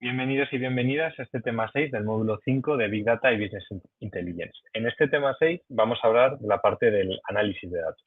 Bienvenidos y bienvenidas a este tema 6 del módulo 5 de Big Data y Business Intelligence. En este tema 6 vamos a hablar de la parte del análisis de datos.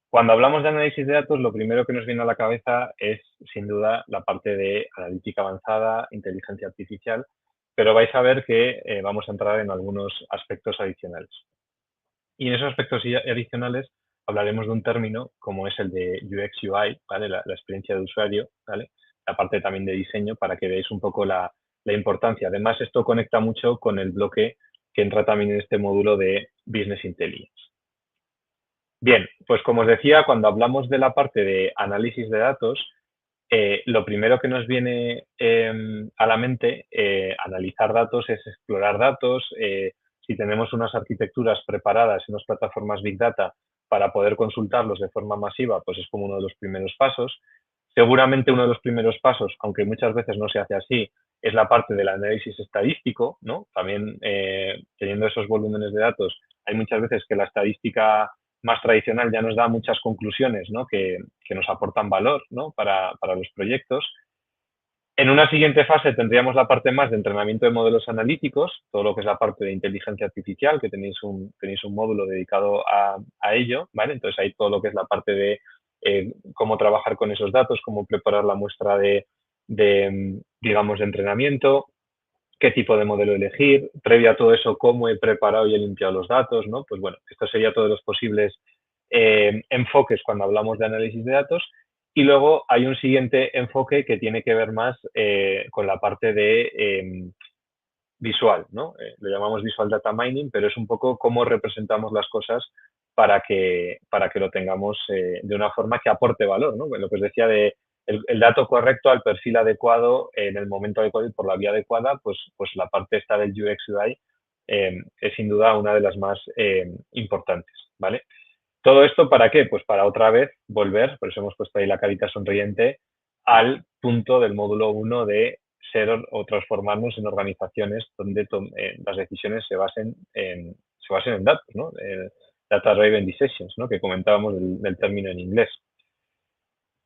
Cuando hablamos de análisis de datos, lo primero que nos viene a la cabeza es, sin duda, la parte de analítica avanzada, inteligencia artificial, pero vais a ver que vamos a entrar en algunos aspectos adicionales. Y en esos aspectos adicionales hablaremos de un término como es el de UX UI, ¿vale? La experiencia de usuario, ¿vale? La parte también de diseño para que veáis un poco la importancia. Además, esto conecta mucho con el bloque que entra también en este módulo de Business Intelligence. Bien, pues como os decía, cuando hablamos de la parte de análisis de datos, lo primero que nos viene a la mente, analizar datos, es explorar datos. Si tenemos unas arquitecturas preparadas en unas plataformas Big Data para poder consultarlos de forma masiva, pues es como uno de los primeros pasos. Seguramente uno de los primeros pasos, aunque muchas veces no se hace así, es la parte del análisis estadístico, ¿no? También teniendo esos volúmenes de datos, hay muchas veces que la estadística más tradicional ya nos da muchas conclusiones, ¿no? que nos aportan valor, ¿no? para los proyectos. En una siguiente fase tendríamos la parte más de entrenamiento de modelos analíticos, todo lo que es la parte de inteligencia artificial, que tenéis un módulo dedicado a ello, ¿vale? Entonces ahí todo lo que es la parte de cómo trabajar con esos datos, cómo preparar la muestra digamos, de entrenamiento, qué tipo de modelo elegir, previo a todo eso, cómo he preparado y he limpiado los datos, ¿no? Pues bueno, esto sería todos los posibles enfoques cuando hablamos de análisis de datos. Y luego hay un siguiente enfoque que tiene que ver más con la parte de visual, ¿no? Lo llamamos visual data mining, pero es un poco cómo representamos las cosas para que lo tengamos de una forma que aporte valor, ¿no? Lo que os decía de el dato correcto al perfil adecuado en el momento adecuado y por la vía adecuada, pues la parte esta del UX UI es sin duda una de las más importantes, ¿vale? ¿Todo esto para qué? Pues para otra vez volver, por eso hemos puesto ahí la carita sonriente, al punto del módulo 1 de ser o transformarnos en organizaciones donde las decisiones se basen en datos, ¿no? Data Driven Decisions, ¿no? Que comentábamos del término en inglés.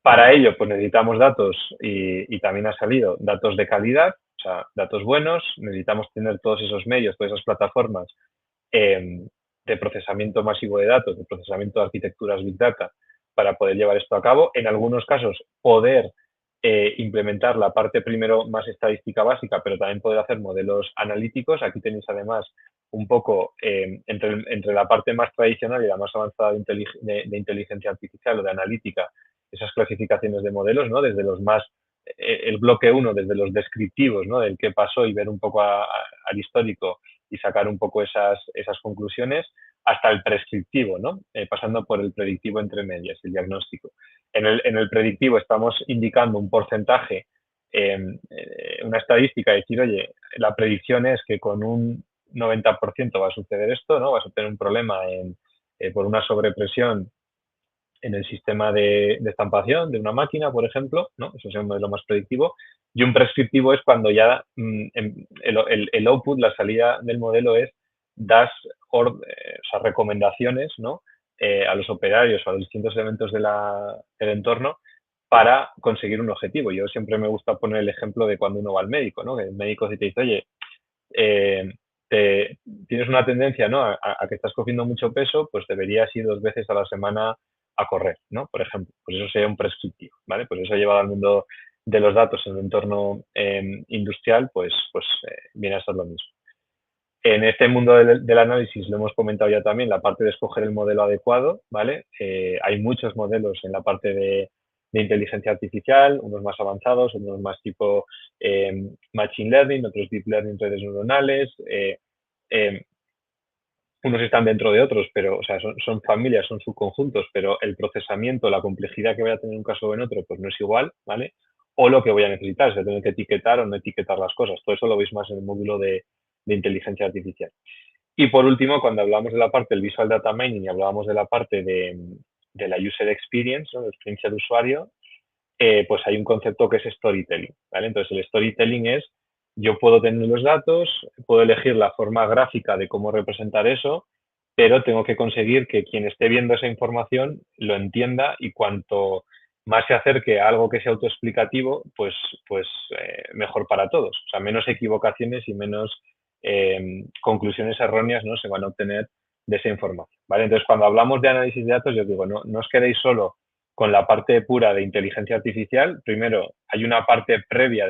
Para ello, pues necesitamos datos y también ha salido datos de calidad, o sea, datos buenos. Necesitamos tener todos esos medios, todas esas plataformas de procesamiento masivo de datos, de procesamiento de arquitecturas Big Data para poder llevar esto a cabo. En algunos casos, poder implementar la parte primero más estadística básica, pero también poder hacer modelos analíticos. Aquí tenéis además un poco entre la parte más tradicional y la más avanzada de inteligencia artificial o de analítica, esas clasificaciones de modelos, ¿no? Desde los más, el bloque 1, desde los descriptivos, ¿no? Del qué pasó y ver un poco al histórico y sacar un poco esas conclusiones, hasta el prescriptivo, ¿no? Pasando por el predictivo entre medias, el diagnóstico. En el predictivo estamos indicando un porcentaje, una estadística, decir, oye, la predicción es que con un 90% va a suceder esto, ¿no? Vas a tener un problema por una sobrepresión en el sistema de estampación de una máquina, por ejemplo, ¿no? Eso es un modelo más predictivo. Y un prescriptivo es cuando ya el output, la salida del modelo es das o sea, recomendaciones, ¿no? A los operarios o a los distintos elementos del entorno para conseguir un objetivo. Yo siempre me gusta poner el ejemplo de cuando uno va al médico, ¿no? Que el médico te dice, oye, eh, tienes una tendencia, ¿no? A que estás cogiendo mucho peso, pues deberías ir 2 veces a la semana a correr, ¿no? Por ejemplo, pues eso sería un prescriptivo, ¿vale? Pues eso llevado al mundo de los datos en el entorno industrial, pues viene a ser lo mismo. En este mundo del análisis lo hemos comentado ya también, la parte de escoger el modelo adecuado, ¿vale? Hay muchos modelos en la parte de inteligencia artificial, unos más avanzados, unos más tipo machine learning, otros deep learning, redes neuronales, eh, unos están dentro de otros, pero, o sea, son familias, son subconjuntos, pero el procesamiento, la complejidad que voy a tener en un caso o en otro, pues no es igual, ¿vale? O lo que voy a necesitar, si tengo que etiquetar o no etiquetar las cosas. Todo eso lo veis más en el módulo de inteligencia artificial. Y por último, cuando hablamos de la parte del Visual Data Mining y hablábamos de la parte de la User Experience, ¿no? De experiencia de usuario, pues hay un concepto que es storytelling, ¿vale? Entonces, el storytelling es, yo puedo tener los datos, puedo elegir la forma gráfica de cómo representar eso, pero tengo que conseguir que quien esté viendo esa información lo entienda y cuanto más se acerque a algo que sea autoexplicativo, pues mejor para todos. O sea, menos equivocaciones y menos conclusiones erróneas, ¿no?, se van a obtener de esa información, ¿vale? Entonces, cuando hablamos de análisis de datos, yo digo, no os quedéis solo con la parte pura de inteligencia artificial. Primero, hay una parte previa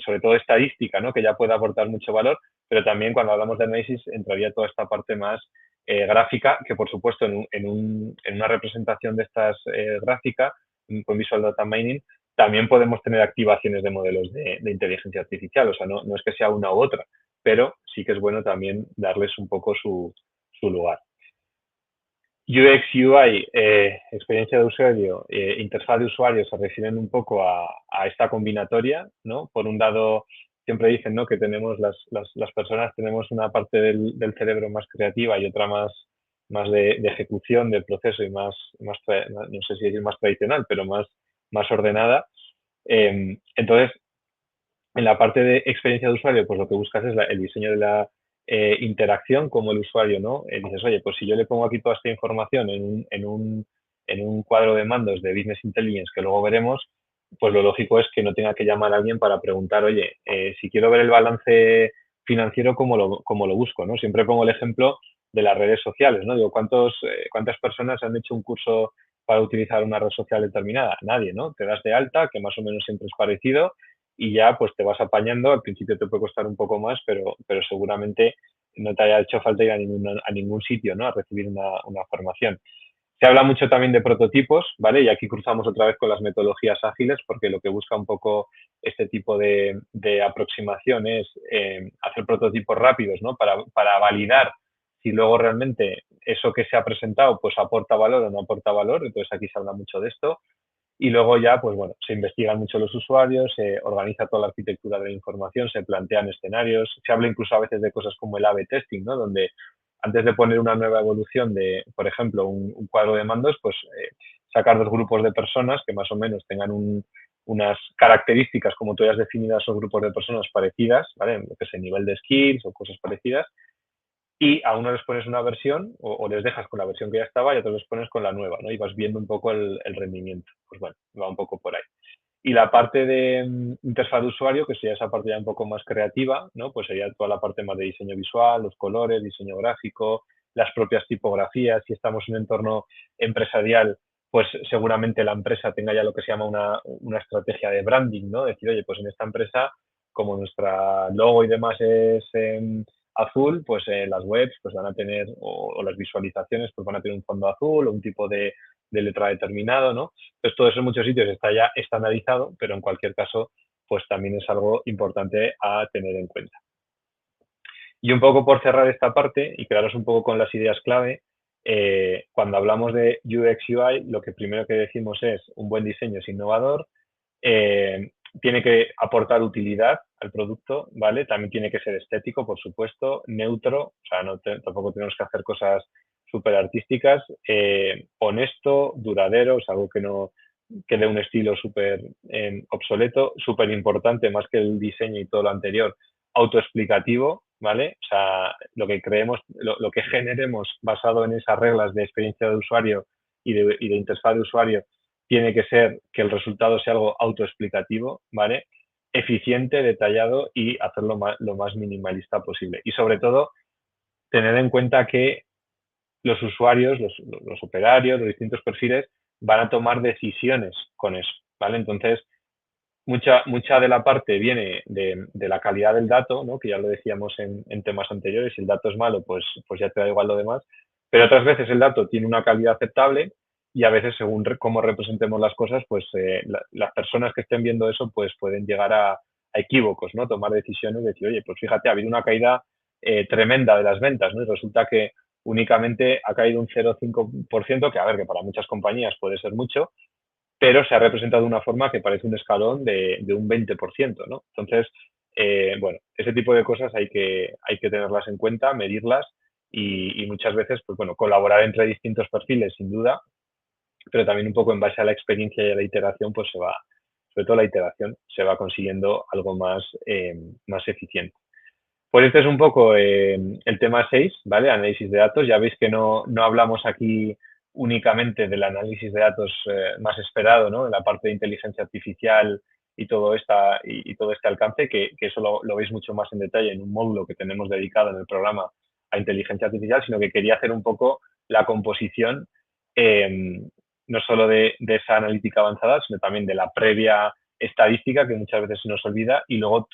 sobre todo estadística, ¿no?, que ya puede aportar mucho valor, pero también cuando hablamos de análisis entraría toda esta parte más gráfica, que por supuesto en una representación de estas gráficas, con Visual Data Mining, también podemos tener activaciones de modelos de inteligencia artificial. O sea, no es que sea una u otra, pero sí que es bueno también darles un poco su lugar. UX, UI, experiencia de usuario, interfaz de usuario, se refieren un poco a esta combinatoria, ¿no? Por un lado, siempre dicen, ¿no?, que tenemos las personas tenemos una parte del cerebro más creativa y otra más de ejecución del proceso y no sé si decir más tradicional, pero más ordenada. Entonces, en la parte de experiencia de usuario, pues lo que buscas es el diseño de la interacción como el usuario, ¿no? Dices, oye, pues si yo le pongo aquí toda esta información en un cuadro de mandos de Business Intelligence que luego veremos, pues lo lógico es que no tenga que llamar a alguien para preguntar, oye, si quiero ver el balance financiero, ¿cómo lo busco, ¿no? Siempre pongo el ejemplo de las redes sociales, ¿no? Digo, ¿cuántas personas han hecho un curso para utilizar una red social determinada? Nadie, ¿no? Te das de alta, que más o menos siempre es parecido, y ya pues te vas apañando. Al principio te puede costar un poco más, pero seguramente no te haya hecho falta ir a ningún sitio, ¿no?, a recibir una formación. Se habla mucho también de prototipos, ¿vale? Y aquí cruzamos otra vez con las metodologías ágiles, porque lo que busca un poco este tipo de aproximación es hacer prototipos rápidos, ¿no?, para validar si luego realmente eso que se ha presentado pues aporta valor o no aporta valor. Entonces aquí se habla mucho de esto. Y luego ya, pues bueno, se investigan mucho los usuarios, se organiza toda la arquitectura de la información, se plantean escenarios, se habla incluso a veces de cosas como el A/B testing, ¿no?, donde antes de poner una nueva evolución de, por ejemplo, un cuadro de mandos, pues sacar dos grupos de personas que más o menos tengan unas características, como tú hayas definido, a esos grupos de personas parecidas, ¿vale?, lo que es el nivel de skills o cosas parecidas, y a uno les pones una versión o les dejas con la versión que ya estaba y a otros les pones con la nueva, ¿no? Y vas viendo un poco el rendimiento. Pues bueno, va un poco por ahí. Y la parte de interfaz de usuario, que sería esa parte ya un poco más creativa, ¿no? Pues sería toda la parte más de diseño visual, los colores, diseño gráfico, las propias tipografías. Si estamos en un entorno empresarial, pues seguramente la empresa tenga ya lo que se llama una estrategia de branding, ¿no? Decir, oye, pues en esta empresa, como nuestra logo y demás es azul, pues las webs pues van a tener, o las visualizaciones pues van a tener un fondo azul o un tipo de letra determinado, ¿no? Entonces todo eso en muchos sitios está ya estandarizado, pero en cualquier caso pues también es algo importante a tener en cuenta. Y un poco por cerrar esta parte y quedaros un poco con las ideas clave, cuando hablamos de UX UI, lo que primero que decimos es un buen diseño es innovador, tiene que aportar utilidad al producto, ¿vale? También tiene que ser estético, por supuesto, neutro, o sea, tampoco tenemos que hacer cosas súper artísticas, honesto, duradero, es algo que dé un estilo súper obsoleto, súper importante, más que el diseño y todo lo anterior, autoexplicativo, ¿vale? O sea, lo que creemos, lo que generemos basado en esas reglas de experiencia de usuario y de interfaz de usuario, tiene que ser que el resultado sea algo autoexplicativo, ¿vale? Eficiente, detallado y hacerlo lo más minimalista posible. Y sobre todo, tener en cuenta que los usuarios, los operarios, los distintos perfiles van a tomar decisiones con eso, ¿vale? Entonces, mucha de la parte viene de la calidad del dato, ¿no?, que ya lo decíamos en temas anteriores. Si el dato es malo, pues ya te da igual lo demás, pero otras veces el dato tiene una calidad aceptable y a veces, según cómo representemos las cosas, pues las personas que estén viendo eso pues pueden llegar a equívocos, ¿no?, tomar decisiones, decir, oye, pues fíjate, ha habido una caída tremenda de las ventas, ¿no?, y resulta que únicamente ha caído un 0,5%, que a ver, que para muchas compañías puede ser mucho, pero se ha representado de una forma que parece un escalón de un 20%, ¿no? Entonces, bueno, ese tipo de cosas hay que tenerlas en cuenta, medirlas y muchas veces, pues bueno, colaborar entre distintos perfiles, sin duda, pero también un poco en base a la experiencia y a la iteración, pues sobre todo la iteración, se va consiguiendo algo más eficiente. Pues este es un poco el tema 6, ¿vale? Análisis de datos. Ya veis que no hablamos aquí únicamente del análisis de datos más esperado, ¿no? En la parte de inteligencia artificial y todo, y todo este alcance, que eso lo veis mucho más en detalle en un módulo que tenemos dedicado en el programa a inteligencia artificial, sino que quería hacer un poco la composición no solo de esa analítica avanzada, sino también de la previa estadística, que muchas veces se nos olvida, y luego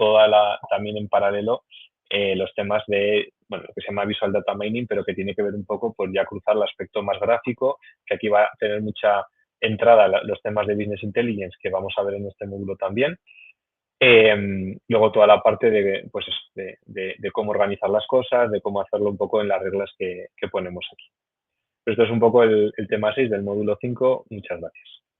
también en paralelo los temas de, bueno, lo que se llama Visual Data Mining, pero que tiene que ver un poco, pues ya cruzar el aspecto más gráfico, que aquí va a tener mucha entrada los temas de Business Intelligence, que vamos a ver en este módulo también. Luego toda la parte pues, de cómo organizar las cosas, de cómo hacerlo un poco en las reglas que ponemos aquí. Esto es un poco el tema 6 del módulo 5. Muchas gracias.